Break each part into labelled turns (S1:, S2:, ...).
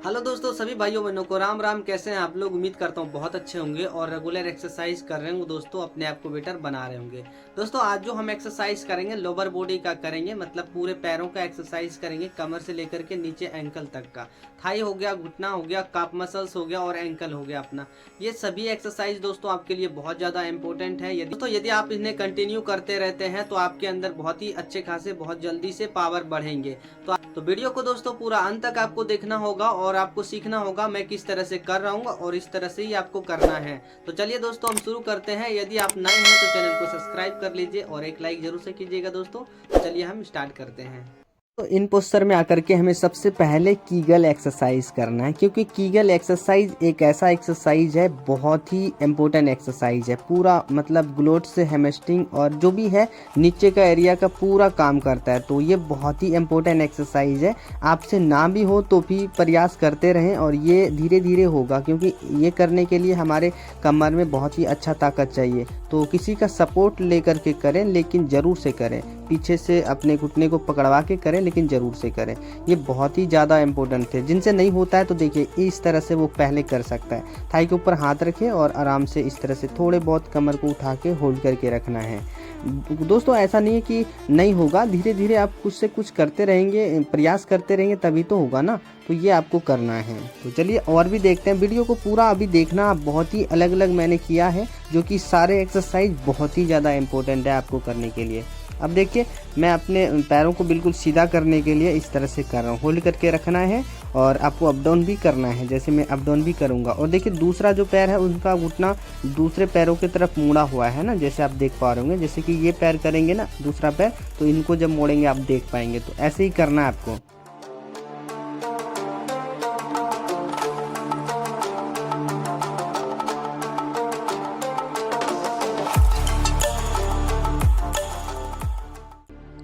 S1: Hello दोस्तों, सभी भाइयों बहनों को राम राम। कैसे हैं आप लोग? उम्मीद करता हूँ बहुत अच्छे होंगे और रेगुलर एक्सरसाइज कर रहे होंगे दोस्तों, अपने आप को बेटर बना रहे होंगे। दोस्तों आज जो हम एक्सरसाइज करेंगे लोअर बॉडी का करेंगे, मतलब पूरे पैरों का एक्सरसाइज करेंगे, कमर से लेकर के नीचे एंकल तक का। थाई हो गया, घुटना हो गया, काफ मसल्स हो गया और एंकल हो गया अपना। ये सभी एक्सरसाइज दोस्तों आपके लिए बहुत ज़्यादा इंपॉर्टेंट है। यदि आप इन्हें कंटिन्यू करते रहते हैं तो आपके अंदर बहुत ही अच्छे खासे बहुत जल्दी से पावर बढ़ेंगे। तो वीडियो को दोस्तों पूरा अंत तक आपको देखना होगा और आपको सीखना होगा मैं किस तरह से कर रहा हूँ और इस तरह से ही आपको करना है। तो चलिए दोस्तों हम शुरू करते हैं। यदि आप नए हैं तो चैनल को सब्सक्राइब कर लीजिए और एक लाइक जरूर से कीजिएगा दोस्तों। तो चलिए हम स्टार्ट करते हैं। तो इन पोस्चर में आकर के हमें सबसे पहले कीगल एक्सरसाइज करना है, क्योंकि कीगल एक्सरसाइज एक ऐसा एक्सरसाइज है, बहुत ही इम्पोर्टेंट एक्सरसाइज है। पूरा मतलब ग्लूट से हैमस्ट्रिंग और जो भी है नीचे का एरिया का पूरा काम करता है। तो ये बहुत ही इम्पोर्टेंट एक्सरसाइज है। आपसे ना भी हो तो भी प्रयास करते रहें और ये धीरे धीरे होगा, क्योंकि ये करने के लिए हमारे कमर में बहुत ही अच्छा ताकत चाहिए। तो किसी का सपोर्ट लेकर के करें, लेकिन ज़रूर से करें। पीछे से अपने घुटने को पकड़वा के करें, लेकिन ज़रूर से करें। ये बहुत ही ज़्यादा इंपॉर्टेंट है। जिनसे नहीं होता है तो देखिए इस तरह से वो पहले कर सकता है। थाई के ऊपर हाथ रखें और आराम से इस तरह से थोड़े बहुत कमर को उठा के होल्ड करके रखना है। दोस्तों ऐसा नहीं है कि नहीं होगा, धीरे धीरे आप कुछ से कुछ करते रहेंगे, प्रयास करते रहेंगे तभी तो होगा ना। तो ये आपको करना है। तो चलिए और भी देखते हैं। वीडियो को पूरा अभी देखना, बहुत ही अलग अलग मैंने किया है, जो कि सारे एक्सरसाइज बहुत ही ज़्यादा इंपॉर्टेंट है आपको करने के लिए। अब देखिए मैं अपने पैरों को बिल्कुल सीधा करने के लिए इस तरह से कर रहा हूँ। होल्ड करके रखना है और आपको अप डाउन भी करना है, जैसे मैं अप डाउन भी करूँगा। और देखिए दूसरा जो पैर है उनका घुटना दूसरे पैरों की तरफ मुड़ा हुआ है ना, जैसे आप देख पा रहे होंगे। जैसे कि ये पैर करेंगे ना दूसरा पैर, तो इनको जब मोड़ेंगे आप देख पाएंगे। तो ऐसे ही करना है आपको।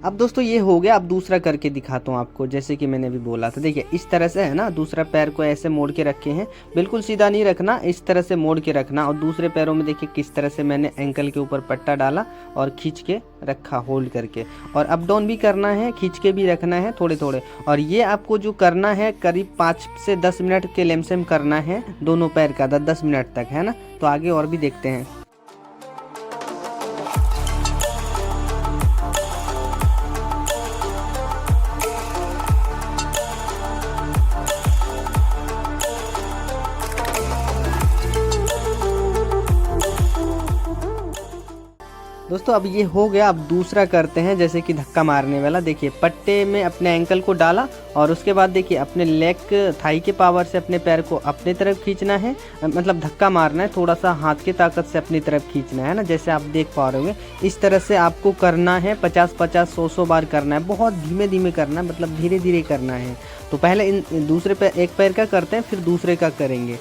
S1: अब दोस्तों ये हो गया। अब दूसरा करके दिखाता हूँ आपको, जैसे कि मैंने अभी बोला था। देखिए इस तरह से है ना, दूसरा पैर को ऐसे मोड़ के रखे हैं, बिल्कुल सीधा नहीं रखना, इस तरह से मोड़ के रखना। और दूसरे पैरों में देखिए किस तरह से मैंने एंकल के ऊपर पट्टा डाला और खींच के रखा होल्ड करके। और अप डाउन भी करना है, खींच के भी रखना है थोड़े थोड़े। और ये आपको जो करना है करीब 5 से 10 मिनट के लेमसेम करना है, दोनों पैर का 10-10 मिनट तक, है ना। तो आगे और भी देखते हैं। दोस्तों अब ये हो गया। अब दूसरा करते हैं, जैसे कि धक्का मारने वाला। देखिए पट्टे में अपने एंकल को डाला और उसके बाद देखिए अपने लेग थाई के पावर से अपने पैर को अपने तरफ खींचना है, मतलब धक्का मारना है, थोड़ा सा हाथ की ताकत से अपनी तरफ खींचना है ना, जैसे आप देख पा रहे होंगे। इस तरह से आपको करना है, 50-50 100-100 बार करना है। बहुत धीमे धीमे करना है, मतलब धीरे धीरे करना है। तो पहले इन दूसरे पैर, एक पैर का करते हैं फिर दूसरे का करेंगे।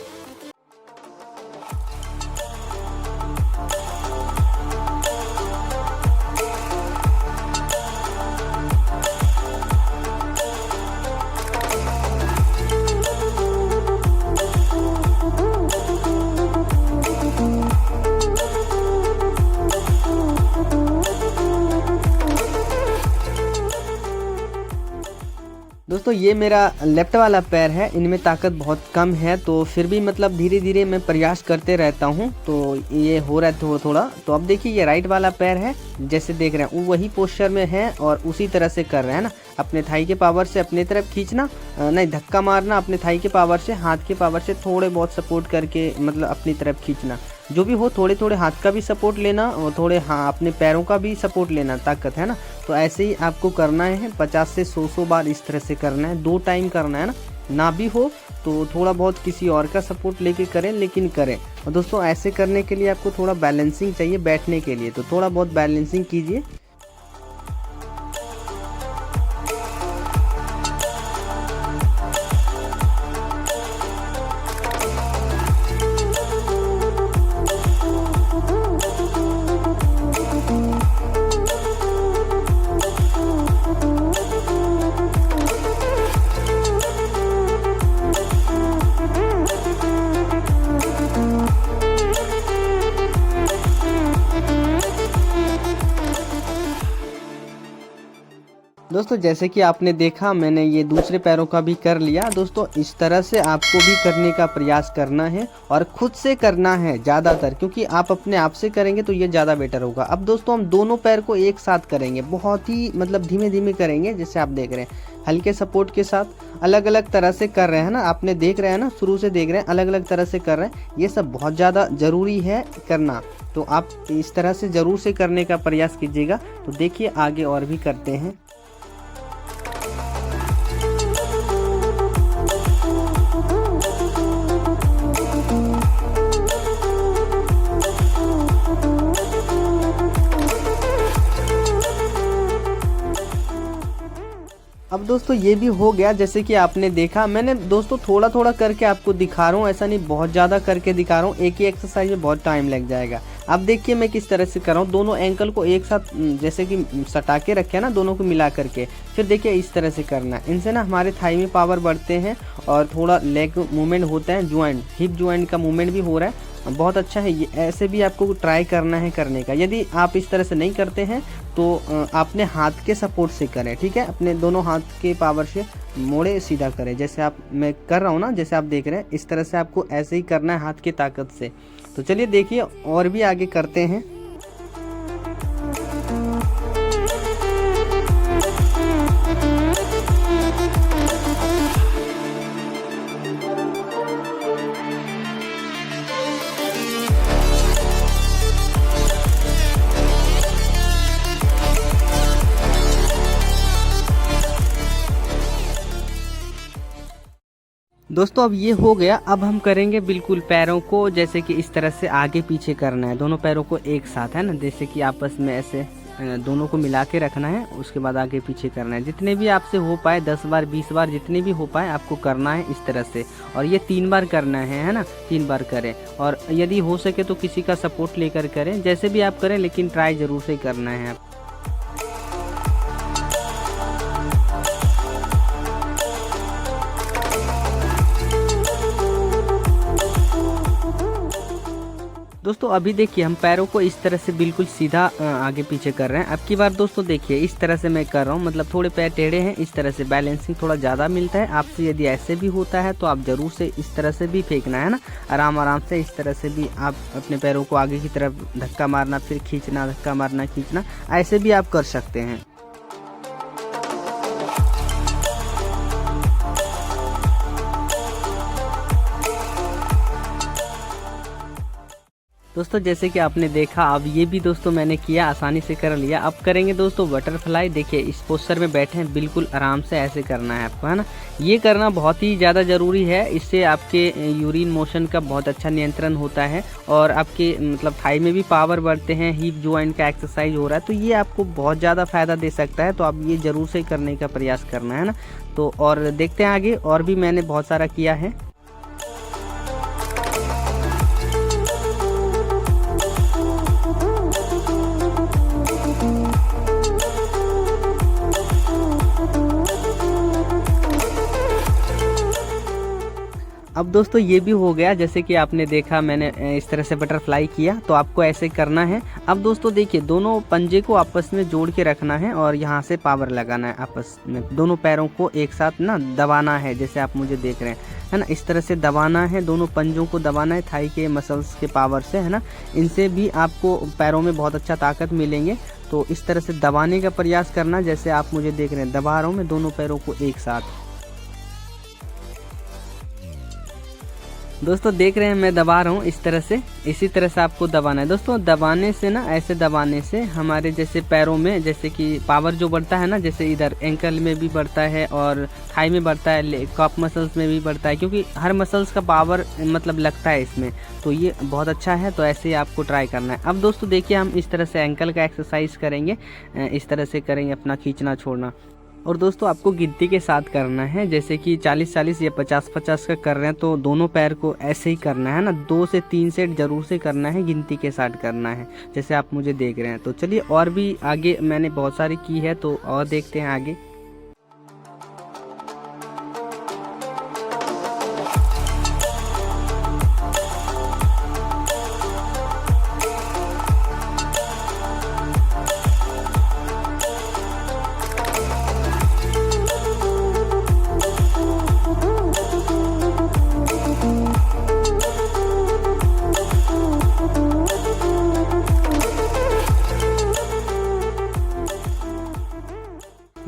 S1: दोस्तों ये मेरा लेफ्ट वाला पैर है, इनमें ताकत बहुत कम है, तो फिर भी मतलब धीरे धीरे मैं प्रयास करते रहता हूँ। तो ये हो रहा है थोड़ा थोड़ा। तो अब देखिए ये राइट वाला पैर है, जैसे देख रहे हैं वो वही पोस्चर में है और उसी तरह से कर रहे हैं ना। अपने थाई के पावर से अपने तरफ खींचना, नहीं धक्का मारना, अपने थाई के पावर से, हाथ के पावर से थोड़े बहुत सपोर्ट करके मतलब अपनी तरफ खींचना। जो भी हो थोड़े थोड़े हाथ का भी सपोर्ट लेना और थोड़े हाँ अपने पैरों का भी सपोर्ट लेना, ताकत है ना। तो ऐसे ही आपको करना है, 50 से 100 बार इस तरह से करना है। 2 टाइम करना है ना भी हो तो थोड़ा बहुत किसी और का सपोर्ट लेके करें, लेकिन करें। और दोस्तों ऐसे करने के लिए आपको थोड़ा बैलेंसिंग चाहिए बैठने के लिए, तो थोड़ा बहुत बैलेंसिंग कीजिए। दोस्तों जैसे कि आपने देखा मैंने ये दूसरे पैरों का भी कर लिया। दोस्तों इस तरह से आपको भी करने का प्रयास करना है और खुद से करना है ज़्यादातर, क्योंकि आप अपने आप से करेंगे तो ये ज़्यादा बेटर होगा। अब दोस्तों हम दोनों पैर को एक साथ करेंगे, बहुत ही मतलब धीमे धीमे करेंगे। जैसे आप देख रहे हैं हल्के सपोर्ट के साथ अलग अलग तरह से कर रहे हैं ना, आपने देख रहे हैं ना, शुरू से देख रहे हैं अलग अलग तरह से कर रहे हैं। ये सब बहुत ज़्यादा ज़रूरी है करना, तो आप इस तरह से ज़रूर से करने का प्रयास कीजिएगा। तो देखिए आगे और भी करते हैं। अब दोस्तों ये भी हो गया। जैसे कि आपने देखा मैंने दोस्तों थोड़ा थोड़ा करके आपको दिखा रहा हूँ, ऐसा नहीं बहुत ज़्यादा करके दिखा रहा हूँ। एक ही एक्सरसाइज में बहुत टाइम लग जाएगा। अब देखिए मैं किस तरह से कर रहा हूँ। दोनों एंकल को एक साथ जैसे कि सटा के रखे ना, दोनों को मिला करके फिर देखिए इस तरह से करना है। इनसे ना हमारे थाई में पावर बढ़ते हैं और थोड़ा लेग मूवमेंट होता है, ज्वाइंट हिप ज्वाइंट का मूवमेंट भी हो रहा है, बहुत अच्छा है ये। ऐसे भी आपको ट्राई करना है करने का। यदि आप इस तरह से नहीं करते हैं तो आपने हाथ के सपोर्ट से करें, ठीक है। अपने दोनों हाथ के पावर से मोड़े सीधा करें, जैसे आप मैं कर रहा हूँ ना, जैसे आप देख रहे हैं इस तरह से आपको ऐसे ही करना है हाथ की ताकत से। तो चलिए देखिए और भी आगे करते हैं। दोस्तों अब ये हो गया। अब हम करेंगे बिल्कुल पैरों को जैसे कि इस तरह से आगे पीछे करना है, दोनों पैरों को एक साथ, है ना। जैसे कि आपस में ऐसे दोनों को मिला के रखना है, उसके बाद आगे पीछे करना है। जितने भी आपसे हो पाए 10 बार 20 बार जितने भी हो पाए आपको करना है इस तरह से। और ये 3 बार करना है ना, 3 बार करें। और यदि हो सके तो किसी का सपोर्ट लेकर करें, जैसे भी आप करें, लेकिन ट्राई ज़रूर से करना है आप। दोस्तों अभी देखिए हम पैरों को इस तरह से बिल्कुल सीधा आगे पीछे कर रहे हैं। अब की बार दोस्तों देखिए इस तरह से मैं कर रहा हूँ, मतलब थोड़े पैर टेढ़े हैं, इस तरह से बैलेंसिंग थोड़ा ज़्यादा मिलता है आपसे। यदि ऐसे भी होता है तो आप ज़रूर से इस तरह से भी फेंकना है ना, आराम आराम से इस तरह से भी आप अपने पैरों को आगे की तरफ धक्का मारना, फिर खींचना, धक्का मारना, खींचना, ऐसे भी आप कर सकते हैं। दोस्तों जैसे कि आपने देखा, अब ये भी दोस्तों मैंने किया, आसानी से कर लिया। अब करेंगे दोस्तों बटरफ्लाई। देखिए इस पोस्चर में बैठे हैं, बिल्कुल आराम से ऐसे करना है आपको, है ना। ये करना बहुत ही ज़्यादा ज़रूरी है, इससे आपके यूरिन मोशन का बहुत अच्छा नियंत्रण होता है और आपके मतलब थाई में भी पावर बढ़ते हैं, हिप जॉइंट का एक्सरसाइज हो रहा है, तो ये आपको बहुत ज़्यादा फ़ायदा दे सकता है। तो आप ये ज़रूर से करने का प्रयास करना है ना। तो और देखते हैं आगे, और भी मैंने बहुत सारा किया है। अब दोस्तों ये भी हो गया। जैसे कि आपने देखा मैंने इस तरह से बटरफ्लाई किया, तो आपको ऐसे करना है। अब दोस्तों देखिए दोनों पंजे को आपस में जोड़ के रखना है और यहाँ से पावर लगाना है आपस में। दोनों पैरों को एक साथ ना दबाना है, जैसे आप मुझे देख रहे हैं, है ना। इस तरह से दबाना है, दोनों पंजों को दबाना है थाई के मसल्स के पावर से, है ना। इनसे भी आपको पैरों में बहुत अच्छा ताकत मिलेंगे। तो इस तरह से दबाने का प्रयास करना, जैसे आप मुझे देख रहे हैं, दबा रहा हूँ मैं दोनों पैरों को एक साथ। दोस्तों देख रहे हैं मैं दबा रहा हूँ इस तरह से, इसी तरह से आपको दबाना है। दोस्तों दबाने से ना, ऐसे दबाने से हमारे जैसे पैरों में जैसे कि पावर जो बढ़ता है ना, जैसे इधर एंकल में भी बढ़ता है और थाई में बढ़ता है, कॉप मसल्स में भी बढ़ता है, क्योंकि हर मसल्स का पावर मतलब लगता है इसमें। तो ये बहुत अच्छा है, तो ऐसे ही आपको ट्राई करना है। अब दोस्तों देखिए हम इस तरह से एंकल का एक्सरसाइज करेंगे, इस तरह से करेंगे अपना खींचना छोड़ना। और दोस्तों आपको गिनती के साथ करना है, जैसे कि 40-40 या 50-50 का कर रहे हैं तो दोनों पैर को ऐसे ही करना है ना। 2 से 3 सेट जरूर से करना है, गिनती के साथ करना है, जैसे आप मुझे देख रहे हैं। तो चलिए और भी आगे मैंने बहुत सारी की है, तो और देखते हैं आगे।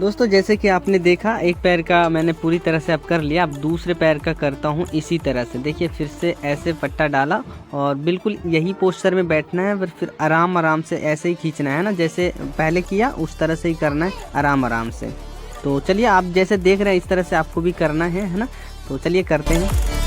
S1: दोस्तों जैसे कि आपने देखा एक पैर का मैंने पूरी तरह से अब कर लिया। अब दूसरे पैर का करता हूँ इसी तरह से। देखिए फिर से ऐसे पट्टा डाला और बिल्कुल यही पोस्चर में बैठना है, फिर आराम आराम से ऐसे ही खींचना है ना, जैसे पहले किया उस तरह से ही करना है आराम आराम से। तो चलिए आप जैसे देख रहे हैं इस तरह से आपको भी करना है ना। तो चलिए करते हैं।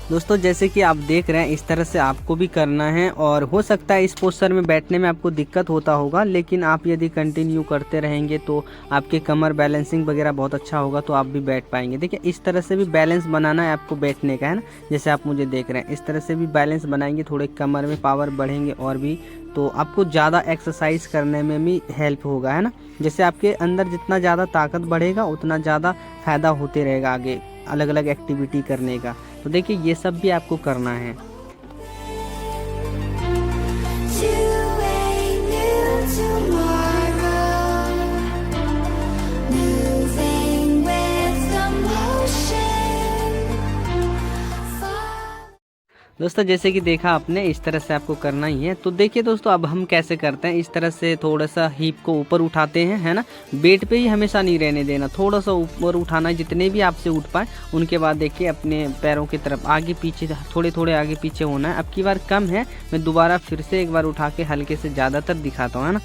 S1: दोस्तों जैसे कि आप देख रहे हैं इस तरह से आपको भी करना है, और हो सकता है इस पोस्चर में बैठने में आपको दिक्कत होता होगा, लेकिन आप यदि कंटिन्यू करते रहेंगे तो आपके कमर बैलेंसिंग वगैरह बहुत अच्छा होगा, तो आप भी बैठ पाएंगे। देखिए इस तरह से भी बैलेंस बनाना है आपको बैठने का, है ना। जैसे आप मुझे देख रहे हैं इस तरह से भी बैलेंस बनाएंगे, थोड़े कमर में पावर बढ़ेंगे और भी, तो आपको ज़्यादा एक्सरसाइज करने में भी हेल्प होगा, है ना। जैसे आपके अंदर जितना ज़्यादा ताकत बढ़ेगा उतना ज़्यादा फ़ायदा होते रहेगा आगे अलग अलग एक्टिविटी करने का। तो देखिए ये सब भी आपको करना है। दोस्तों जैसे कि देखा आपने इस तरह से आपको करना ही है। तो देखिए दोस्तों अब हम कैसे करते हैं, इस तरह से थोड़ा सा हिप को ऊपर उठाते हैं, है ना। वेट पे ही हमेशा नहीं रहने देना, थोड़ा सा ऊपर उठाना है जितने भी आपसे उठ पाए। उनके बाद देखिए अपने पैरों की तरफ आगे पीछे थोड़े थोड़े आगे पीछे होना है। अब की बार कम है, मैं दोबारा फिर से एक बार उठा के हल्के से ज़्यादातर दिखाता हूँ, है ना।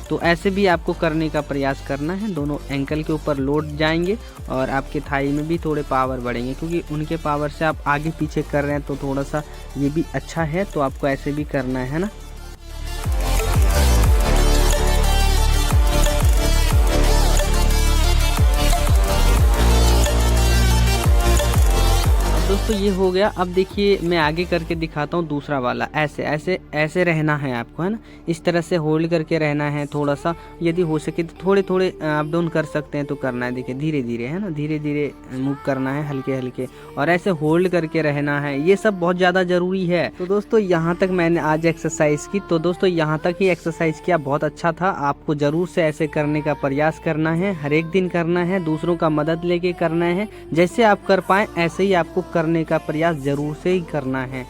S1: तो ऐसे भी आपको करने का प्रयास करना है। दोनों एंकल के ऊपर लोड जाएंगे और आपके थाई में भी थोड़े पावर बढ़ेंगे, क्योंकि उनके पावर से आप आगे पीछे कर रहे हैं तो थोड़ा सा ये भी अच्छा है। तो आपको ऐसे भी करना है ना। दोस्तों ये हो गया। अब देखिए मैं आगे करके दिखाता हूँ दूसरा वाला। ऐसे ऐसे ऐसे रहना है आपको, है ना। इस तरह से होल्ड करके रहना है। थोड़ा सा यदि हो सके तो थोड़े थोड़े अप डाउन कर सकते हैं तो करना है। देखिए धीरे धीरे, है ना, धीरे धीरे मूव करना है, हल्के हल्के, और ऐसे होल्ड करके रहना है। ये सब बहुत ज़्यादा ज़रूरी है। तो दोस्तों यहाँ तक मैंने आज एक्सरसाइज की। तो दोस्तों यहाँ तक ही एक्सरसाइज किया, बहुत अच्छा था। आपको ज़रूर से ऐसे करने का प्रयास करना है, हर एक दिन करना है, दूसरों का मदद लेके करना है। जैसे आप कर पाएँ ऐसे ही आपको करने का प्रयास जरूर से ही करना है।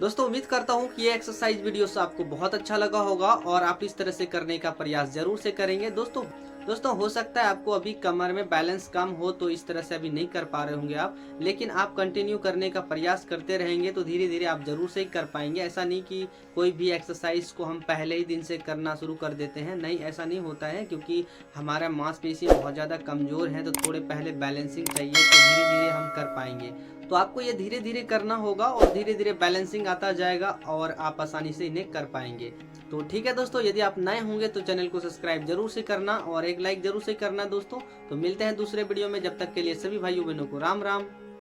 S1: दोस्तों उम्मीद करता हूँ कि ये एक्सरसाइज वीडियो से आपको बहुत अच्छा लगा होगा और आप इस तरह से करने का प्रयास जरूर से करेंगे। दोस्तों हो सकता है आपको अभी कमर में बैलेंस कम हो, तो इस तरह से अभी नहीं कर पा रहे होंगे आप, लेकिन आप कंटिन्यू करने का प्रयास करते रहेंगे तो धीरे धीरे आप जरूर से ही कर पाएंगे। ऐसा नहीं कि कोई भी एक्सरसाइज को हम पहले ही दिन से करना शुरू कर देते हैं, नहीं, ऐसा नहीं होता है, क्योंकि हमारा मांसपेशियां बहुत ज़्यादा कमज़ोर हैं, तो थोड़े पहले बैलेंसिंग चाहिए, तो धीरे धीरे हम कर पाएंगे। तो आपको ये धीरे धीरे करना होगा और धीरे धीरे बैलेंसिंग आता जाएगा और आप आसानी से इन्हें कर पाएंगे। तो ठीक है दोस्तों, यदि आप नए होंगे तो चैनल को सब्सक्राइब जरूर से करना और एक लाइक जरूर से करना दोस्तों। तो मिलते हैं दूसरे वीडियो में, जब तक के लिए सभी भाइयों बहनों को राम राम।